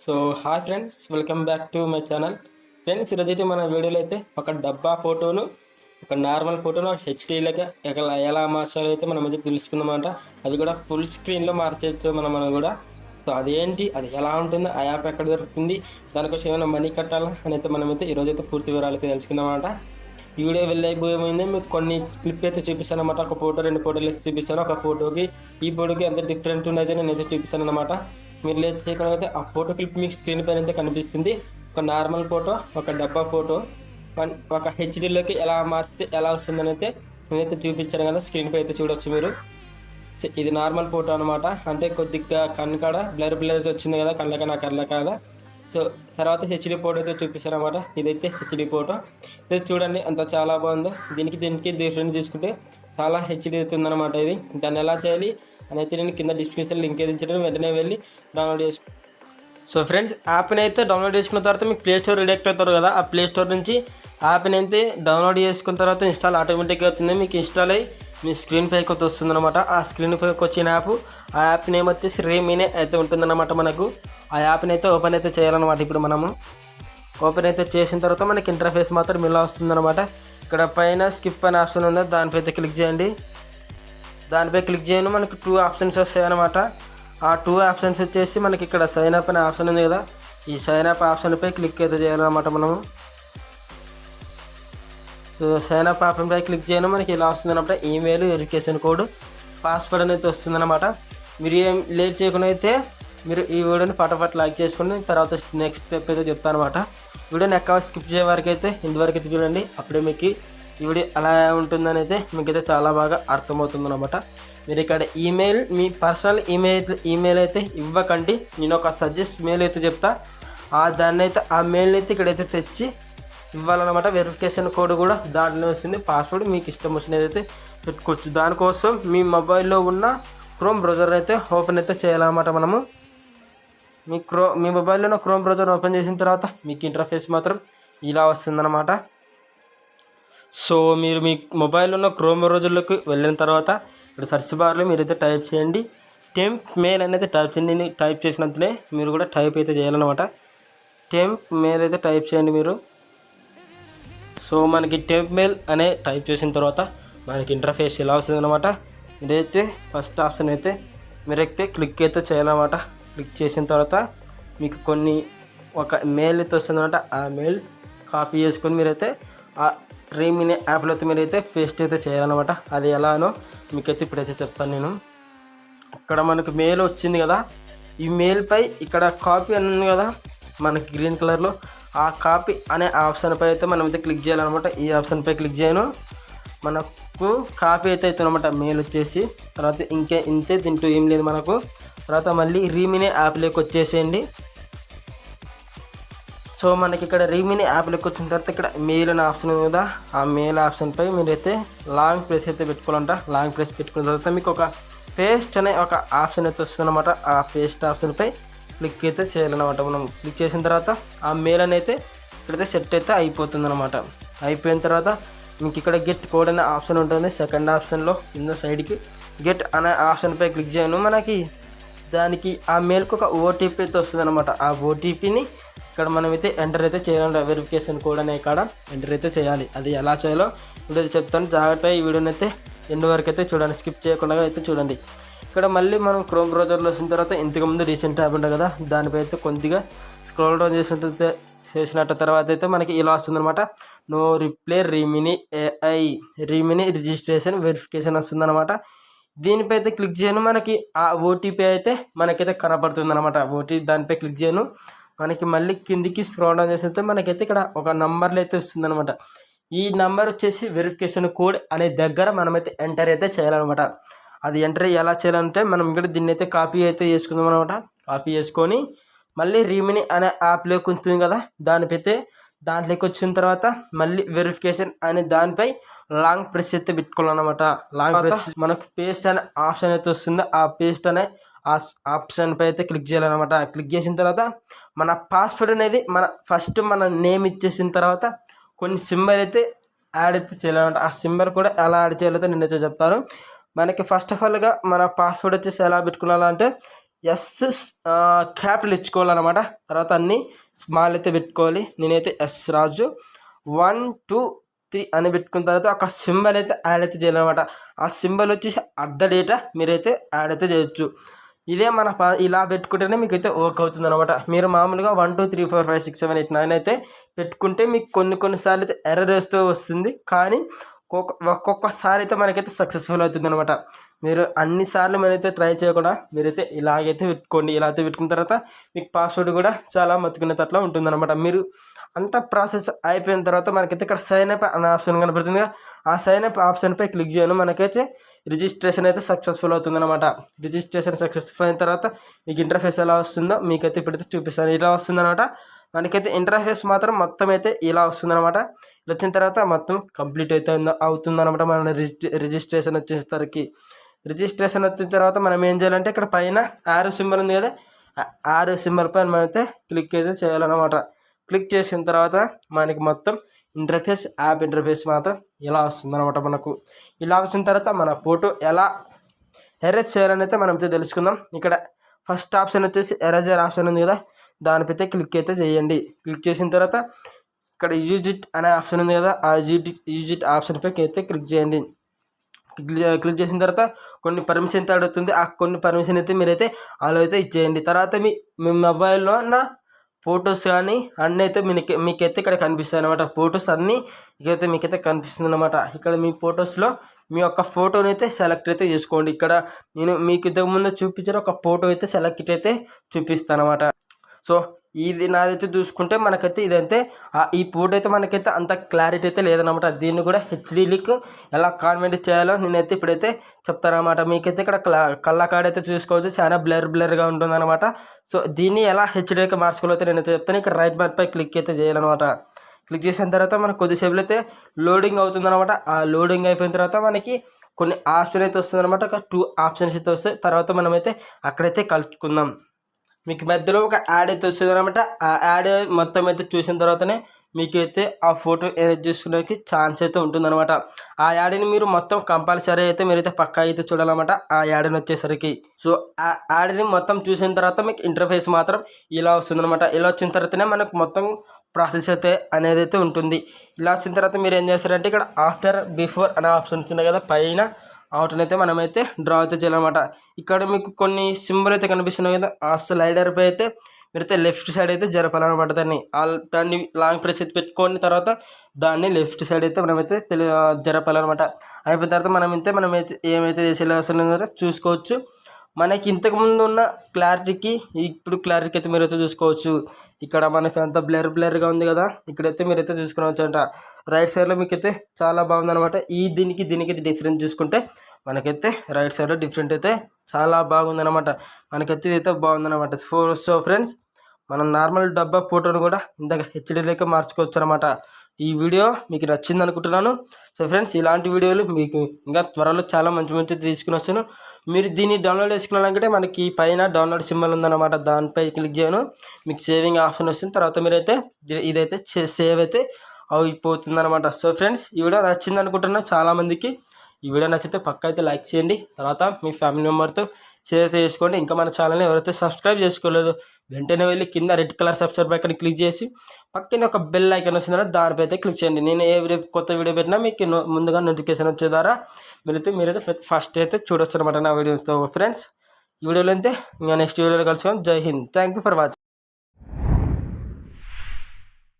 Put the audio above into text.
So hi friends, welcome back to my channel. Friends, ఈరోజైతే మన వీడియోలో అయితే ఒక డబ్బా ఫోటోను, ఒక నార్మల్ ఫోటోను హెచ్డీలాగా ఎలా మార్చాలో అయితే మనం అయితే తెలుసుకుందామంట. అది కూడా ఫుల్ స్క్రీన్లో మార్చేయచ్చు మనం కూడా. సో అదేంటి, అది ఎలా ఉంటుంది, ఆ యాప్ ఎక్కడ దొరుకుతుంది, దానికోసం ఏమైనా మనీ కట్టాలా అని అయితే మనమైతే ఈరోజైతే పూర్తి వివరాలు అయితే తెలుసుకుందామంట. ఈ వీడియో వెళ్ళైపోయేమైంది మీకు కొన్ని క్లిప్ అయితే చూపిస్తాను అనమాట. ఒక ఫోటో, 2 ఫోటోలు అయితే చూపిస్తాను. ఒక ఫోటోకి ఈ ఫోటోకి ఎంత డిఫరెంట్ ఉన్నది నేనైతే చూపిస్తాను అనమాట. మీరు లేట్ చేయకపోతే ఆ ఫోటో క్లిప్ మీకు స్క్రీన్ పైన అయితే కనిపిస్తుంది. ఒక నార్మల్ ఫోటో, ఒక డబ్బా ఫోటో, ఒక హెచ్డీలోకి ఎలా మార్చితే ఎలా వస్తుందని అయితే నేనైతే చూపించాను కదా, స్క్రీన్ పై అయితే చూడొచ్చు మీరు. ఇది నార్మల్ ఫోటో అనమాట. అంటే కొద్దిగా కన్ను కాడ బ్లర్ వచ్చింది కదా, కళ్ళ కాడ. సో తర్వాత హెచ్డీ ఫోటో అయితే చూపిస్తాను అనమాట. ఇదైతే హెచ్డీ ఫోటో. ఇది చూడండి అంత చాలా బాగుందో. దీనికి డిఫరెంట్ చూసుకుంటే చాలా హెచ్డీ అవుతుందన్నమాట. ఇది దాన్ని ఎలా చేయాలి అని అయితే నేను కింద డిస్క్రిప్షన్ లింక్ అయితే ఇచ్చాను, వెంటనే వెళ్ళి డౌన్లోడ్ చేసుకో. సో ఫ్రెండ్స్, యాప్ని అయితే డౌన్లోడ్ చేసుకున్న తర్వాత మీకు ప్లే స్టోర్ రిడక్ట్ అవుతారు కదా, ఆ ప్లే స్టోర్ నుంచి యాప్ని అయితే డౌన్లోడ్ చేసుకున్న తర్వాత ఇన్స్టాల్ ఆటోమేటిక్గా అవుతుంది. మీకు ఇన్స్టాల్ అయ్యి మీ స్క్రీన్ పైకి అయితే వస్తుంది అనమాట. ఆ స్క్రీన్ పైకి వచ్చిన ఆ యాప్ నేమ్ వచ్చేసి రీమినే అయితే ఉంటుందన్నమాట. మనకు ఆ యాప్ని అయితే ఓపెన్ అయితే చేయాలన్నమాట. ఇప్పుడు మనము ఓపెన్ అయితే చేసిన తర్వాత మనకి ఇంటర్ఫేస్ మాత్రం ఇలా వస్తుందన్నమాట. ఇక్కడ పైన స్కిప్ అనే ఆప్షన్ ఉందో దానిపై అయితే క్లిక్ చేయండి. దానిపై క్లిక్ చేయను మనకి 2 ఆప్షన్స్ వస్తాయి అనమాట. ఆ 2 ఆప్షన్స్ వచ్చేసి మనకి ఇక్కడ సైన్ అప్ అనే ఆప్షన్ ఉంది కదా, ఈ సైన్ అప్ ఆప్షన్పై క్లిక్ అయితే చేయాలన్నమాట మనము. సో సైన్ అప్ ఆప్షన్పై క్లిక్ చేయను మనకి ఇలా వస్తుంది అనమాట. ఈమెయిల్, వెరిఫికేషన్ కోడ్, పాస్వర్డ్ అనేది వస్తుందన్నమాట. మీరు ఏం లేట్ చేయకుండా అయితే మీరు ఈ వీడియోని ఫటాఫట్ లైక్ చేసుకుని తర్వాత నెక్స్ట్ స్టెప్ అయితే చెప్తాను అనమాట. వీడియోని ఎక్కడ స్కిప్ చేయ వరకు అయితే ఇంతవరకు అయితే చూడండి, అప్పుడే మీకు ఈ వీడియో ఎలా ఉంటుందని అయితే మీకైతే చాలా బాగా అర్థమవుతుంది అనమాట. మీరు ఇక్కడ ఈమెయిల్, మీ పర్సనల్ ఈమెయిల్ అయితే ఇవ్వకండి. నేను ఒక సజెస్ట్ మెయిల్ అయితే చెప్తా, దాన్ని అయితే ఆ మెయిల్ని అయితే ఇక్కడైతే తెచ్చి ఇవ్వాలన్నమాట. వెరిఫికేషన్ కోడ్ కూడా దాంట్లో వస్తుంది. పాస్వర్డ్ మీకు ఇష్టం వచ్చినది అయితే పెట్టుకోవచ్చు. దానికోసం మీ మొబైల్లో ఉన్న క్రోమ్ బ్రౌజర్ అయితే ఓపెన్ అయితే చేయాలన్నమాట. మనము మీ మొబైల్లో ఉన్న క్రోమ్ బ్రౌజర్ ఓపెన్ చేసిన తర్వాత మీకు ఇంటర్ఫేస్ మాత్రం ఇలా వస్తుందన్నమాట. సో మీరు మీ మొబైల్లో ఉన్న క్రోమ్ బ్రౌజర్లోకి వెళ్ళిన తర్వాత ఇక్కడ సెర్చ్ బార్లో మీరైతే టైప్ చేయండి టెంప్ మెయిల్ అనేది టైప్ చేయండి. టైప్ చేసినంతనే మీరు కూడా టైప్ అయితే చేయాలన్నమాట. టెంప్ మెయిల్ అయితే టైప్ చేయండి మీరు. సో మనకి టెంప్ మెయిల్ అనే టైప్ చేసిన తర్వాత మనకి ఇంటర్ఫేస్ ఇలా వస్తుందన్నమాట. ఇదైతే ఫస్ట్ ఆప్షన్ అయితే మీరైతే క్లిక్ అయితే చేయాలన్నమాట. క్లిక్ చేసిన తర్వాత మీకు ఒక మెయిల్ అయితే వస్తుందన్నమాట. ఆ మెయిల్ కాపీ చేసుకొని మీరైతే ఆ రీమినే యాప్లో అయితే మీరైతే పేస్ట్ అయితే చేయాలన్నమాట. అది ఎలానో మీకైతే ఇప్పుడైతే చెప్తాను నేను. ఇక్కడ మనకు మెయిల్ వచ్చింది కదా, ఈ మెయిల్పై ఇక్కడ కాపీ అని ఉంది కదా మనకి గ్రీన్ కలర్లో, ఆ కాపీ అనే ఆప్షన్పై అయితే మనం అయితే క్లిక్ చేయాలన్నమాట. ఈ ఆప్షన్పై క్లిక్ చేయను మనకు కాపీ అయితే అవుతుందన్నమాట మెయిల్ వచ్చేసి. తర్వాత ఇంతే, దీంట్లో ఏం లేదు మనకు. తర్వాత మళ్ళీ రీమినే యాప్లోకి వచ్చేసేయండి. సో మనకి ఇక్కడ రీమిని యాప్లోకి వచ్చిన తర్వాత ఇక్కడ మెయిల్ అనే ఆప్షన్ ఉంది కదా, ఆ మెయిల్ ఆప్షన్పై మీరైతే లాంగ్ ప్రెస్ అయితే పెట్టుకోవాలంట. లాంగ్ ప్రెస్ పెట్టుకున్న తర్వాత మీకు ఒక పేస్ట్ అనే ఒక ఆప్షన్ అయితే వస్తుందన్నమాట. ఆ పేస్ట్ ఆప్షన్పై క్లిక్ అయితే చేయాలన్నమాట. మనం క్లిక్ చేసిన తర్వాత ఆ మెయిల్ అని అయితే ఇక్కడైతే సెట్ అయితే అయిపోతుంది అనమాట. అయిపోయిన తర్వాత మీకు ఇక్కడ గెట్ కోడ్ అనే ఆప్షన్ ఉంటుంది. సెకండ్ ఆప్షన్లో కింద సైడ్కి గెట్ అనే ఆప్షన్పై క్లిక్ చేయను మనకి దానికి ఆ మెయిల్కి ఒక ఓటీపీ అయితే వస్తుంది అనమాట. ఆ ఓటీపీని ఇక్కడ మనమైతే ఎంటర్ అయితే చేయాలి. వెరిఫికేషన్ కోడ్ అనే కాడ ఎంటర్ అయితే చేయాలి. అది ఎలా చేయాలో వీడియో చెప్తాను. జాగ్రత్తగా ఈ వీడియోని అయితే ఎండ్ వరకు అయితే చూడండి, స్కిప్ చేయకుండా అయితే చూడండి. ఇక్కడ మళ్ళీ మనం క్రోమ్ బ్రౌజర్లో వచ్చిన తర్వాత ఇంతకుముందు రీసెంట్ ట్యాబ్ ఉంటుంది కదా, దానిపై అయితే కొద్దిగా స్క్రోల్ డౌన్ చేసినట్టు తర్వాత అయితే మనకి ఇలా వస్తుందన్నమాట. నో రిప్లై రీమిని రిజిస్ట్రేషన్ వెరిఫికేషన్ వస్తుందన్నమాట. దీనిపై అయితే క్లిక్ చేయను మనకి ఆ ఓటీపీ అయితే మనకైతే కనపడుతుంది అనమాట. దానిపై క్లిక్ చేయను మనకి మళ్ళీ కిందికి స్క్రోల్ డౌన్ చేస్తే మనకైతే ఇక్కడ ఒక నంబర్లు అయితే వస్తుంది అనమాట. ఈ నంబర్ వచ్చేసి వెరిఫికేషన్ కోడ్ అనే దగ్గర మనమైతే ఎంటర్ అయితే చేయాలన్నమాట. అది ఎంటర్ ఎలా చేయాలంటే మనం ఇక్కడ దీన్ని అయితే కాపీ అయితే చేసుకుందాం అనమాట. కాపీ చేసుకొని మళ్ళీ రీమిని అనే యాప్లోకి ఉంటుంది కదా, దాంట్లోకి వచ్చిన తర్వాత మళ్ళీ వెరిఫికేషన్ అనే దానిపై లాంగ్ ప్రెస్ అయితే పెట్టుకోవాలన్నమాట. లాంగ్ ప్రెస్ మనకు పేస్ట్ అనే ఆప్షన్ అయితే వస్తుందో ఆ పేస్ట్ అనే ఆప్షన్ పై అయితే క్లిక్ చేయాలన్నమాట. క్లిక్ చేసిన తర్వాత మన పాస్వర్డ్ అనేది మన నేమ్ ఇచ్చేసిన తర్వాత కొన్ని సింబల్ అయితే యాడ్ అయితే చేయాలన్నమాట. ఆ సింబల్ కూడా ఎలా యాడ్ చేయాలో నేనైతే చెప్తాను. మనకి ఫస్ట్ ఆఫ్ ఆల్గా మన పాస్వర్డ్ వచ్చేసి ఎలా పెట్టుకోవాలంటే ఎస్ క్యాపిటల్ ఇచ్చుకోవాలన్నమాట. తర్వాత అన్నీ స్మాల్ అయితే పెట్టుకోవాలి. నేనైతే ఎస్ రాజు 1 2 3 అని పెట్టుకున్న తర్వాత ఒక సింబల్ అయితే యాడ్ అయితే చేయాలన్నమాట. ఆ సింబల్ వచ్చేసి అర్ధ డేటా మీరైతే యాడ్ అయితే చేయొచ్చు. ఇదే మన ఇలా పెట్టుకుంటేనే మీకు అయితే వర్క్ అవుతుంది అనమాట. మీరు మామూలుగా 1 2 3 4 5 6 7 8 9 అయితే పెట్టుకుంటే మీకు కొన్నిసార్లు అయితే ఎర్రర్ వేస్తూ వస్తుంది. కానీ ఒక్కొక్కసారి అయితే మనకైతే సక్సెస్ఫుల్ అవుతుంది అనమాట. మీరు అన్నిసార్లు మీరైతే ట్రై చేయకుండా మీరైతే ఇలాగైతే పెట్టుకోండి. ఇలా అయితే పెట్టుకున్న తర్వాత మీకు పాస్వర్డ్ కూడా చాలా మతుకునేటట్లా ఉంటుందన్నమాట. మీరు అంత ప్రాసెస్ అయిపోయిన తర్వాత మనకైతే ఇక్కడ సైన్ అప్ అనే ఆప్షన్ కనబడుతుంది కదా, ఆ సైన్ అప్ ఆప్షన్పై క్లిక్ చేయను. మనకైతే రిజిస్ట్రేషన్ అయితే సక్సెస్ఫుల్ అవుతుందన్నమాట. రిజిస్ట్రేషన్ సక్సెస్ఫుల్ అయిన తర్వాత మీకు ఇంటర్ఫేస్ ఎలా వస్తుందో మీకైతే ఇప్పుడైతే చూపిస్తాను. ఇలా వస్తుందన్నమాట. మనకైతే ఇంటర్ఫేస్ మాత్రం మొత్తం అయితే ఇలా వస్తుందన్నమాట. ఇలా వచ్చిన తర్వాత మొత్తం కంప్లీట్ అయితే అవుతుందన్నమాట. మన రిజిస్ట్రేషన్ వచ్చేసరికి రిజిస్ట్రేషన్ వచ్చిన తర్వాత మనం ఏం చేయాలంటే ఇక్కడ పైన ఆరో సింబల్ ఉంది కదా, ఆరో సింబల్ పైన మనమైతే క్లిక్ అయితే చేయాలన్నమాట. క్లిక్ చేసిన తర్వాత మనకి మొత్తం ఇంటర్ఫేస్ యాప్ ఇంటర్ఫేస్ మాత్రం ఇలా వస్తుందన్నమాట. మనకు ఇలా వచ్చిన తర్వాత మన ఫోటో ఎలా ఎరేజ్ చేయాలని అయితే మనం అయితే తెలుసుకుందాం. ఇక్కడ ఫస్ట్ ఆప్షన్ వచ్చేసి ఎరేజర్ ఆప్షన్ ఉంది కదా, దానిపైతే క్లిక్ అయితే చేయండి. క్లిక్ చేసిన తర్వాత ఇక్కడ యూజ్ ఇట్ అనే ఆప్షన్ ఉంది కదా, ఆ యూజ్ ఇట్ ఆప్షన్పై అయితే క్లిక్ చేయండి. క్లిక్ చేసిన తర్వాత కొన్ని పర్మిషన్ అయితే అడుగుతుంది. ఆ కొన్ని పర్మిషన్ అయితే మీరైతే అలా అయితే ఇచ్చేయండి. తర్వాత మీ మొబైల్లో ఉన్న ఫొటోస్ కానీ అన్నీ అయితే మీకైతే ఇక్కడ కనిపిస్తాయి అనమాట. ఫొటోస్ అన్నీ ఇకైతే మీకైతే కనిపిస్తుంది అనమాట. ఇక్కడ మీ ఫొటోస్లో మీ యొక్క ఫోటోని అయితే సెలెక్ట్ అయితే చేసుకోండి. ఇక్కడ నేను మీకు ఇంతకుముందు చూపించిన ఒక ఫోటో అయితే సెలెక్ట్ అయితే చూపిస్తాను అనమాట. సో ఇది నాదైతే చూసుకుంటే మనకైతే ఇదైతే ఈ ఫోటో అయితే మనకైతే అంత క్లారిటీ అయితే లేదనమాట. దీన్ని కూడా హెచ్డీ లిక్ ఎలా కాన్వర్ట్ చేయాలో నేనైతే ఇప్పుడైతే చెప్తానమాట. మీకైతే ఇక్కడ కళ్ళకాడ అయితే చూసుకోవచ్చు, చాలా బ్లర్గా ఉంటుందన్నమాట. సో దీన్ని ఎలా హెచ్డీకి మార్చుకోవాలో అయితే నేనైతే చెప్తాను. ఇక్కడ రైట్ మార్క్పై క్లిక్ అయితే చేయాలన్నమాట. క్లిక్ చేసిన తర్వాత మనకు కొద్దిసేపులో అయితే లోడింగ్ అవుతుందన్నమాట. ఆ లోడింగ్ అయిపోయిన తర్వాత మనకి కొన్ని ఆప్షన్ అయితే వస్తుందన్నమాట. ఒక 2 ఆప్షన్స్ అయితే వస్తాయి. తర్వాత మనమైతే అక్కడైతే కలుపుకుందాం. మీకు మధ్యలో ఒక యాడ్ అయితే వస్తుంది అనమాట. ఆ యాడ్ మొత్తం అయితే చూసిన తర్వాతనే మీకైతే ఆ ఫోటో ఎడిట్ చేసుకోవడానికి ఛాన్స్ అయితే ఉంటుందన్నమాట. ఆ యాడ్ని మీరు మొత్తం కంపల్సరీ అయితే మీరైతే పక్కా అయితే చూడాలన్నమాట ఆ యాడ్ని వచ్చేసరికి. సో ఆ యాడ్ని మొత్తం చూసిన తర్వాత మీకు ఇంటర్ఫేస్ మాత్రం ఇలా వస్తుందన్నమాట. ఇలా వచ్చిన తర్వాతనే మనకు మొత్తం ప్రాసెస్ అయితే అనేది అయితే ఉంటుంది. ఇలా వచ్చిన తర్వాత మీరు ఏం చేస్తారంటే ఇక్కడ ఆఫ్టర్ బిఫోర్ అనే ఆప్షన్ వచ్చింది కదా పైన, అవుట్ని అయితే మనమైతే డ్రా అయితే చేయాలన్నమాట. ఇక్కడ మీకు కొన్ని సింబల్ అయితే కనిపిస్తున్నాయి కదా, ఆ స్లైడర్పై అయితే మీరైతే లెఫ్ట్ సైడ్ అయితే జరపాలన్నమాట. దాన్ని లాంగ్ ప్రెస్ అయితే పెట్టుకొని తర్వాత దాన్ని లెఫ్ట్ సైడ్ అయితే మనమైతే జరపాలన్నమాట. అయిపోయిన తర్వాత మనమైతే ఏమైతే చేసేలా చూసుకోవచ్చు. మనకి ఇంతకుముందు ఉన్న క్లారిటీకి ఇప్పుడు క్లారిటీకి అయితే మీరైతే చూసుకోవచ్చు. ఇక్కడ మనకి అంత బ్లర్గా ఉంది కదా, ఇక్కడైతే మీరైతే చూసుకోవచ్చు అంట. రైట్ సైడ్లో మీకైతే చాలా బాగుందన్నమాట. దీనికి డిఫరెన్స్ చూసుకుంటే మనకైతే రైట్ సైడ్లో డిఫరెంట్ అయితే చాలా బాగుందన్నమాట. మనకైతే ఇదైతే బాగుందన్నమాట. సో ఫ్రెండ్స్, మనం నార్మల్ డబ్బా ఫోటోను కూడా ఇంతగా హెచ్డీలోకి మార్చుకోవచ్చు అనమాట. ఈ వీడియో మీకు నచ్చింది అనుకుంటున్నాను. సో ఫ్రెండ్స్, ఇలాంటి వీడియోలు మీకు ఇంకా త్వరలో చాలా మంచి తీసుకుని వచ్చాను. మీరు దీన్ని డౌన్లోడ్ చేసుకోవాలంటే మనకి పైన డౌన్లోడ్ సింబల్ ఉందన్నమాట, దానిపై క్లిక్ చేయను. మీకు సేవింగ్ ఆప్షన్ వస్తుంది. తర్వాత మీరైతే ఇదైతే సేవ్ అయితే అయిపోతుంది అనమాట. సో ఫ్రెండ్స్, ఈ వీడియో నచ్చింది అనుకుంటున్నాను చాలామందికి. ఈ వీడియో నచ్చితే పక్కా అయితే లైక్ చేయండి. తర్వాత మీ ఫ్యామిలీ మెంబర్తో షేర్ అయితే చేసుకోండి. ఇంకా మన ఛానల్ని ఎవరైతే సబ్స్క్రైబ్ చేసుకోలేదు వెంటనే వెళ్ళి కింద red colour subscribe icon click చేసి పక్కన ఒక బెల్ ఐకాన్ వస్తుంది, దానిపై అయితే క్లిక్ చేయండి. నేను ఏ కొత్త వీడియో పెట్టినా మీకు ముందుగా నోటిఫికేషన్ వచ్చే ద్వారా మీరైతే ఫస్ట్ అయితే చూడొచ్చు అనమాట నా వీడియోస్తో. ఫ్రెండ్స్, ఈ వీడియోలో అయితే ఇంకా నెక్స్ట్ వీడియోలో కలుసుకొని జై Hind. Thank you for watching.